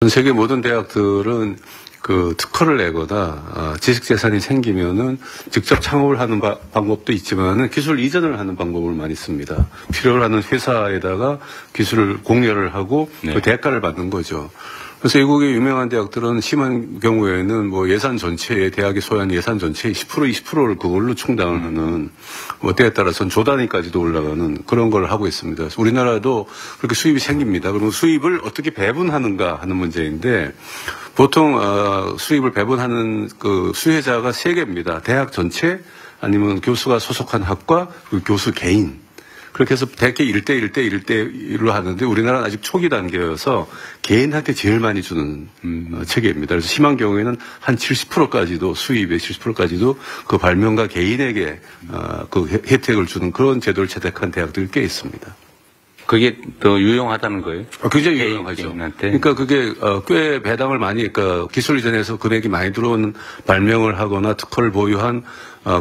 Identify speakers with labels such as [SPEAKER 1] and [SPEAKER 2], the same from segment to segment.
[SPEAKER 1] 전 세계 모든 대학들은 그 특허를 내거나 지식재산이 생기면은 직접 창업을 하는 방법도 있지만은 기술 이전을 하는 방법을 많이 씁니다. 필요로 하는 회사에다가 기술을 공여를 하고
[SPEAKER 2] 네.
[SPEAKER 1] 그 대가를 받는 거죠. 그래서 외국의 유명한 대학들은 심한 경우에는 뭐 예산 전체에 대학이 소유한 예산 전체의 10% 20%를 그걸로 충당을 하는 뭐 때에 따라서는 조 단위까지도 올라가는 그런 걸 하고 있습니다. 그래서 우리나라도 그렇게 수입이 생깁니다. 그러면 수입을 어떻게 배분하는가 하는 문제인데 보통 수입을 배분하는 그 수혜자가 세 개입니다. 대학 전체 아니면 교수가 소속한 학과 그리고 교수 개인. 그렇게 해서 대개 1대1로 하는데 우리나라는 아직 초기 단계여서 개인한테 제일 많이 주는 체계입니다. 그래서 심한 경우에는 한 70%까지도 수입의 70%까지도 그 발명가 개인에게 그 혜택을 주는 그런 제도를 채택한 대학들이 꽤 있습니다.
[SPEAKER 2] 그게 더 유용하다는 거예요?
[SPEAKER 1] 굉장히 유용하죠.
[SPEAKER 2] 개인한테.
[SPEAKER 1] 그러니까 그게 꽤 배당을 많이, 그러니까 기술 이전에서 금액이 많이 들어온 발명을 하거나 특허를 보유한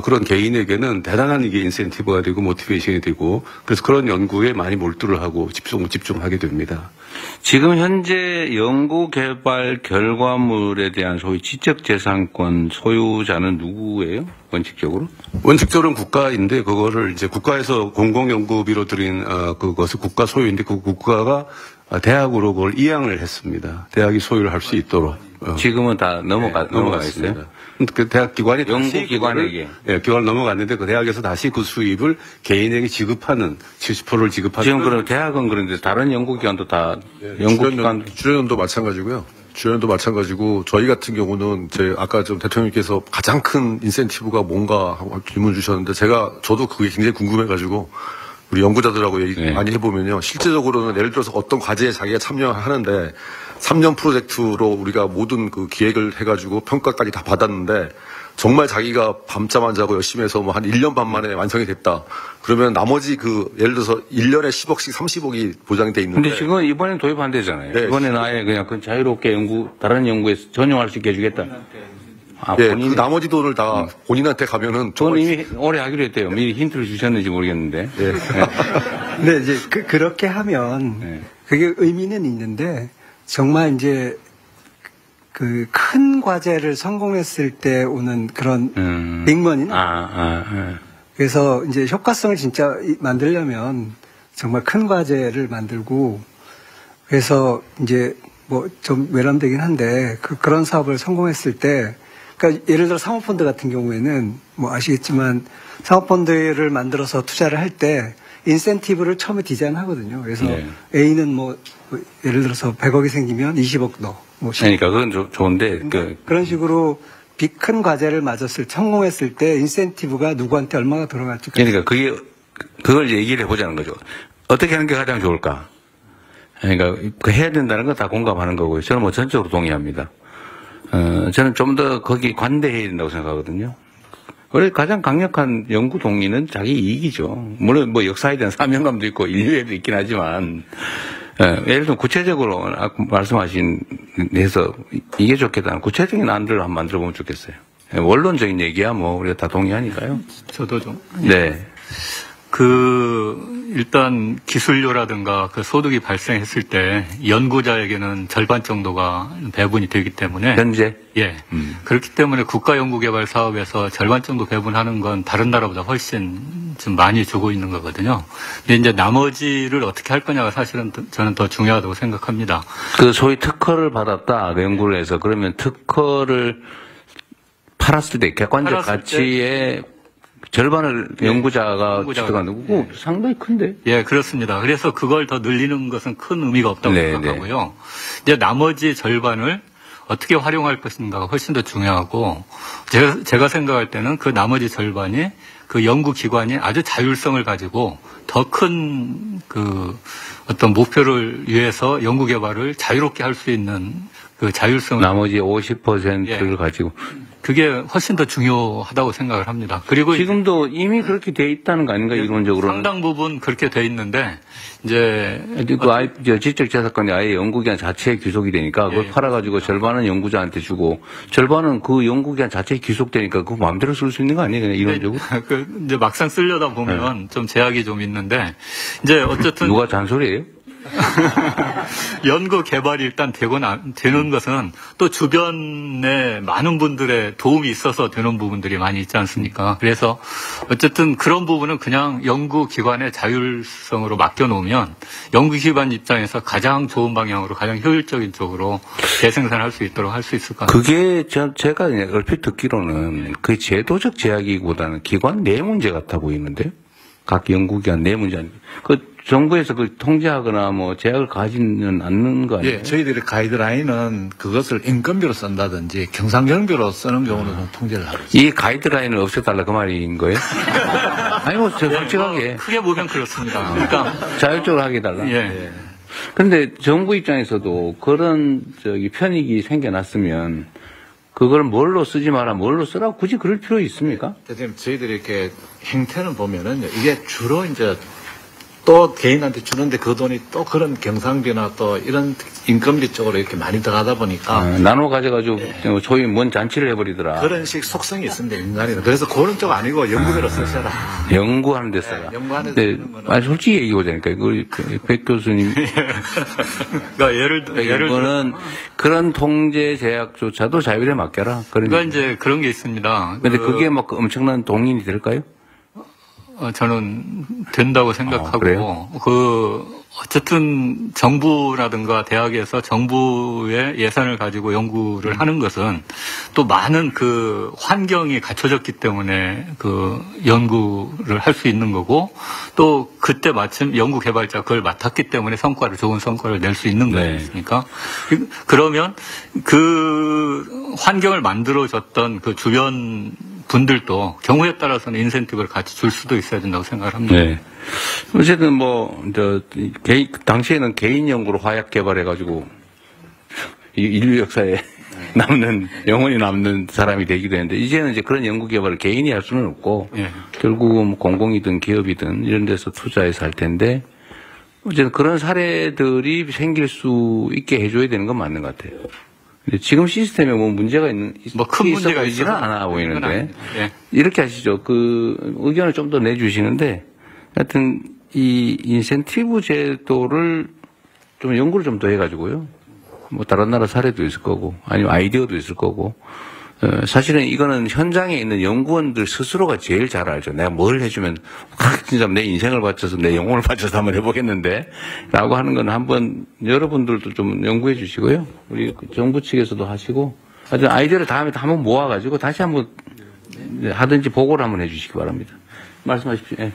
[SPEAKER 1] 그런 개인에게는 대단한 이게 인센티브가 되고 모티베이션이 되고 그래서 그런 연구에 많이 몰두를 하고 집중하게 됩니다.
[SPEAKER 2] 지금 현재 연구개발 결과물에 대한 소위 지적재산권 소유자는 누구예요? 원칙적으로?
[SPEAKER 1] 원칙적으로는 국가인데 그거를 이제 국가에서 공공연구비로 들인 그것을 국가 소유인데 그 국가가 대학으로 그걸 이양을 했습니다. 대학이 소유를 할 수 있도록.
[SPEAKER 2] 지금은 다 넘어가 있어요?
[SPEAKER 1] 그 대학 기관이
[SPEAKER 2] 연구기관에게.
[SPEAKER 1] 예, 기관을 넘어갔는데 그 대학에서 다시 그 수입을 개인에게 지급하는 70%를 지급하는.
[SPEAKER 2] 지금 그럼 대학은 그런데 다른 연구기관도 다 연구기관.
[SPEAKER 3] 주연도 마찬가지고요. 주연도 마찬가지고 저희 같은 경우는 아까 좀 대통령님께서 가장 큰 인센티브가 뭔가 하고 질문 주셨는데 저도 그게 굉장히 궁금해가지고 우리 연구자들하고 얘기 많이 해보면요. 실제적으로는 예를 들어서 어떤 과제에 자기가 참여하는데 3년 프로젝트로 우리가 모든 그 기획을 해가지고 평가까지 다 받았는데 정말 자기가 밤잠 안 자고 열심히 해서 뭐 한 1년 반 만에 완성이 됐다. 그러면 나머지 예를 들어서 1년에 10억씩 30억이 보장이 돼 있는데.
[SPEAKER 2] 근데 지금 이번엔 도입 안 되잖아요.
[SPEAKER 3] 네.
[SPEAKER 2] 이번에는 아예 그냥 자유롭게 다른 연구에 전용할 수 있게 해주겠다.
[SPEAKER 3] 그 나머지 돈을 다 본인한테 가면은.
[SPEAKER 2] 저는 이미 오래 하기로 했대요. 미리 힌트를 주셨는지 모르겠는데.
[SPEAKER 3] 네.
[SPEAKER 4] 네, 이제 그렇게 하면 그게 의미는 있는데 정말 이제 그 큰 과제를 성공했을 때 오는 그런 빅머니는 그래서 이제 효과성을 진짜 만들려면 정말 큰 과제를 만들고 그래서 이제 뭐 좀 외람되긴 한데 그런 사업을 성공했을 때 그러니까 예를 들어 사모펀드 같은 경우에는 뭐 아시겠지만 사모펀드를 만들어서 투자를 할 때 인센티브를 처음에 디자인하거든요. 그래서 A는 뭐 예를 들어서 100억이 생기면 20억 넣어. 뭐
[SPEAKER 2] 그러니까 그건 좋은데
[SPEAKER 4] 그런 식으로 큰 과제를 성공했을 때 인센티브가 누구한테 얼마가 돌아갈지.
[SPEAKER 2] 그러니까 그걸 얘기를 해보자는 거죠. 어떻게 하는 게 가장 좋을까? 그러니까 해야 된다는 건 다 공감하는 거고요. 저는 뭐 전적으로 동의합니다. 저는 좀 더 거기 관대해야 된다고 생각하거든요. 원래 가장 강력한 연구 동기는 자기 이익이죠. 물론 뭐 역사에 대한 사명감도 있고 인류에도 있긴 하지만, 예를 들면 구체적으로 말씀하신 데서 이게 좋겠다는 구체적인 안들을 한번 만들어 보면 좋겠어요. 원론적인 얘기야 뭐 우리가 다 동의하니까요.
[SPEAKER 5] 저도 좀.
[SPEAKER 2] 네.
[SPEAKER 5] 일단 기술료라든가 소득이 발생했을 때 연구자에게는 절반 정도가 배분이 되기 때문에.
[SPEAKER 2] 현재?
[SPEAKER 5] 예. 그렇기 때문에 국가연구개발 사업에서 절반 정도 배분하는 건 다른 나라보다 훨씬 좀 많이 주고 있는 거거든요. 근데 이제 나머지를 어떻게 할 거냐가 사실은 저는 더 중요하다고 생각합니다.
[SPEAKER 2] 소위 특허를 받았다, 연구를 해서. 그러면 특허를 팔았을 때 객관적 가치의 절반을 연구자가 취득하는 거고 상당히 큰데.
[SPEAKER 5] 예, 그렇습니다. 그래서 그걸 더 늘리는 것은 큰 의미가 없다고 생각하고요. 이제 나머지 절반을 어떻게 활용할 것인가가 훨씬 더 중요하고 제가 생각할 때는 그 나머지 절반이 그 연구기관이 아주 자율성을 가지고 더 큰 어떤 목표를 위해서 연구개발을 자유롭게 할 수 있는 그 자율성을.
[SPEAKER 2] 나머지 50%를 가지고.
[SPEAKER 5] 그게 훨씬 더 중요하다고 생각을 합니다. 그리고
[SPEAKER 2] 지금도 이미 그렇게 돼 있다는 거 아닌가, 이론적으로는?
[SPEAKER 5] 상당 부분 그렇게 돼 있는데, 이제.
[SPEAKER 2] 지적재산권이 아예 연구기관 자체에 귀속이 되니까 그걸 팔아가지고 절반은 연구자한테 주고 절반은 그 연구기관 자체에 귀속되니까 그거 마음대로 쓸 수 있는 거 아니에요, 그냥 이론적으로?
[SPEAKER 5] 이제 막상 쓰려다 보면 좀 제약이 좀 있는데, 이제 어쨌든.
[SPEAKER 2] 누가 잔소리예요?
[SPEAKER 5] 연구 개발이 일단 되는 것은 또 주변에 많은 분들의 도움이 있어서 되는 부분들이 많이 있지 않습니까? 그래서 어쨌든 그런 부분은 그냥 연구기관의 자율성으로 맡겨놓으면 연구기관 입장에서 가장 좋은 방향으로 가장 효율적인 쪽으로 재생산할 수 있도록 할 수 있을 것 같아요.
[SPEAKER 2] 그게 제가 얼핏 듣기로는 그 제도적 제약이보다는 기관 내 문제 같아 보이는데요. 각 연구기관 내 문제 아니고 그 정부에서 그 통제하거나 뭐 제약을 가지는 않는 거 아니에요?
[SPEAKER 6] 예, 저희들의 가이드라인은 그것을 인건비로 쓴다든지 경상경비로 쓰는 경우는 좀 통제를 하고 있습니다.
[SPEAKER 2] 이 가이드라인을 없애달라 그 말인 거예요? 아니 뭐 솔직하게
[SPEAKER 5] 크게 보면 그렇습니다. 그러니까
[SPEAKER 2] 자율적으로 하게 해달라.
[SPEAKER 5] 예.
[SPEAKER 2] 그런데 정부 입장에서도 그런 편익이 생겨났으면 그걸 뭘로 쓰지 마라, 뭘로 쓰라고 굳이 그럴 필요 있습니까?
[SPEAKER 6] 지금 저희들이 이렇게 행태는 보면은 이게 주로 이제 또 개인한테 주는데 그 돈이 또 그런 경상비나 또 이런 인건비 쪽으로 이렇게 많이 들어가다 보니까
[SPEAKER 2] 나눠 가져가지고 소위 뭔 잔치를 해버리더라.
[SPEAKER 6] 그런 식 속성이 있습니다, 인간이는. 그래서 그런 쪽 아니고 연구비로 쓰셔라.
[SPEAKER 2] 연구하는 데 써라.
[SPEAKER 6] 연구하는 데
[SPEAKER 2] 근데
[SPEAKER 6] 쓰는 거는
[SPEAKER 2] 아니, 솔직히 얘기하자니까 백 교수님
[SPEAKER 5] 그러니까 예를 들어
[SPEAKER 2] 이거는 그런 통제 제약조차도 자율에 맡겨라.
[SPEAKER 5] 그러니까 이제 그런 게 있습니다.
[SPEAKER 2] 근데 그게 막 엄청난 동인이 될까요?
[SPEAKER 5] 저는 된다고 생각하고,
[SPEAKER 2] 그래요?
[SPEAKER 5] 어쨌든 정부라든가 대학에서 정부의 예산을 가지고 연구를 하는 것은 또 많은 그 환경이 갖춰졌기 때문에 그 연구를 할 수 있는 거고 또 그때 마침 연구 개발자가 그걸 맡았기 때문에 좋은 성과를 낼 수 있는 거지 않습니까? 그러면 그 환경을 만들어줬던 그 주변 분들도 경우에 따라서는 인센티브를 같이 줄 수도 있어야 된다고 생각을 합니다.
[SPEAKER 2] 네. 어쨌든 당시에는 개인 연구로 화약 개발해가지고 인류 역사에 영원히 남는 사람이 되기도 했는데 이제는 이제 그런 연구 개발을 개인이 할 수는 없고 결국은 공공이든 기업이든 이런 데서 투자해서 할 텐데 어쨌든 그런 사례들이 생길 수 있게 해줘야 되는 건 맞는 것 같아요. 근데 지금 시스템에 뭐 문제가
[SPEAKER 5] 큰 문제가
[SPEAKER 2] 있지는 않아 보이는데
[SPEAKER 5] 예.
[SPEAKER 2] 이렇게 하시죠. 그 의견을 좀 더 내주시는데 하여튼 이 인센티브 제도를 좀 연구를 좀 더 해가지고요. 뭐 다른 나라 사례도 있을 거고 아니면 아이디어도 있을 거고 사실은 이거는 현장에 있는 연구원들 스스로가 제일 잘 알죠. 내가 뭘 해주면 진짜 내 인생을 바쳐서 내 영혼을 바쳐서 한번 해보겠는데 라고 하는 건 한번 여러분들도 좀 연구해 주시고요. 우리 정부 측에서도 하시고 하여튼 아이디어를 다음에 한번 모아가지고 다시 한번 하든지 보고를 한번 해 주시기 바랍니다. 말씀하십시오. 예.